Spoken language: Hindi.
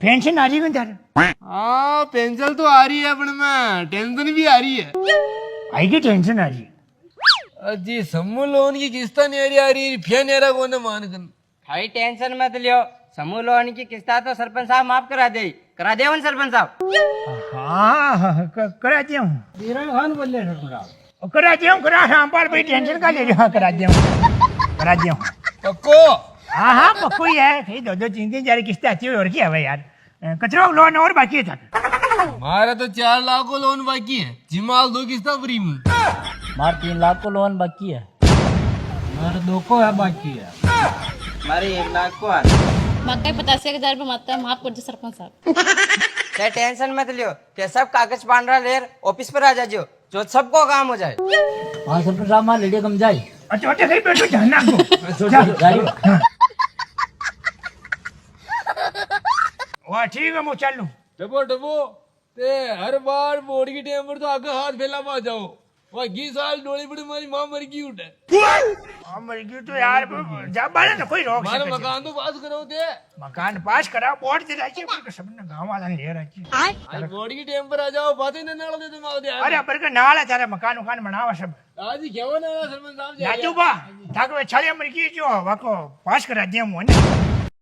पेंशन आ रही है तेरे? हाँ पेंशन तो आ रही है पर मैं टेंशन भी आ रही है। आई की टेंशन आ रही है? जी समूह लोन की किस्त नहीं आ रही फिर नेरा कौन मान कर भाई टेंशन मत लियो, समूह लोन की किस्ता तो सरपंच साहब माफ करा दे सरपंच साहब। हाँ करा दिया हूँ। खान बोल रहे करा दिया हूँ, करा हाँ पर भाई टेंशन का ले रहा, करा दिया हूँ, करा दिया हूँ। पक्को हाँ हाँ पक्को ही है, कहीं दो दो तीन तीन चार किस्तें आती हुई और क्या है यार। कचरा लोन और बाकी है था। हमारा तो 4 लाख को लोन बाकी है, जिमाल 2 किस्ता फ्री में। हमारे 3 लाख को लोन बाकी है, हमारे 2 को है बाकी है, हमारे 1 लाख को है। मक्का 85,000 रुपये मात्रा माफ कर दो सरपंच साहब। ते टेंशन मत लियो, ते सब कागज पांडरा लेर ऑफिस पर आ जाजो, जो सबको काम हो जाए। हाँ सरपंच साहब मां लेडे कम जाए अच्छा अच्छा कहीं बैठो जाना को। वाह ठीक है मैं चलूँ। डबो डबो ते हर बार बोर्ड की टेम पर तो आगे हाथ फैला पा जाओ। वह 20 साल डोली पड़ी मारी मां मर गई उठे। मर गई तो यार जब बारे ना कोई रोक हमारा सके। मकान तो पास करो थे। मकान पास करा बोर्ड दे रही है, सबने गांव वाला ने ले रखी है। आज बोर्ड की टेम पर आ जाओ, बातें न नाल दे तुम आओ दे। अरे पर के नाल है तारे मकान उकान बनावा सब। आज क्या ना सरपंच साहब जी। लाजू बा ताको छाले मर गई जो वाको पास करा दिया मुने।